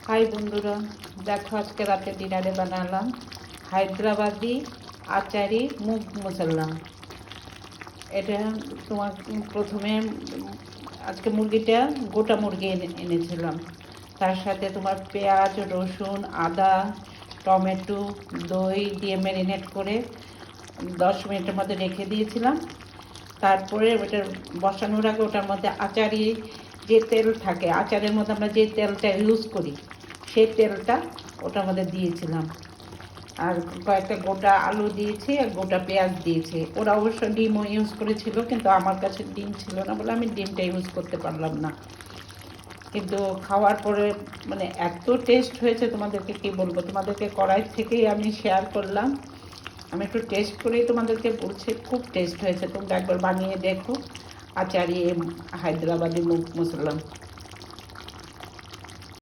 High বন্ধুরা, দেখো আজকে রাতে ডিনারে বানালাম হায়দ্রাবাদি আচারি মুগ মশলা। এটা তোমার প্রথমে আজকে মুরগিটা গোটা মুরগি এনেছিলাম। তার সাথে তোমার পেঁয়াজ, রসুন, আদা, টমেটো, দই দিয়ে ম্যারিনেট করে 10 মিনিটের মধ্যে রেখে দিয়েছিলাম। তারপরে ওটা বসানোর আগে ওটার মধ্যে আচারি যে তেল থাকে, আচারের মধ্যে আমরা যে তেলটা ইউজ করি সেই তেলটা ওটার মধ্যে দিয়েছিলাম। আর কয়েকটা গোটা আলু দিয়েছি আর গোটা পেঁয়াজ দিয়েছি। ওরা অবশ্য ডিমও ইউজ করেছিল, কিন্তু আমার কাছে ডিম ছিল না বলে আমি ডিমটা ইউজ করতে পারলাম না। কিন্তু খাওয়ার পরে মানে এত টেস্ট হয়েছে, তোমাদেরকে কী বলবো, তোমাদেরকে কড়াই থেকেই আমি শেয়ার করলাম। আমি একটু টেস্ট করেই তোমাদেরকে বলছি, খুব টেস্ট হয়েছে। তোমরা একবার বানিয়ে দেখো আচারি হায়দ্রাবাদি মুগ মশলা।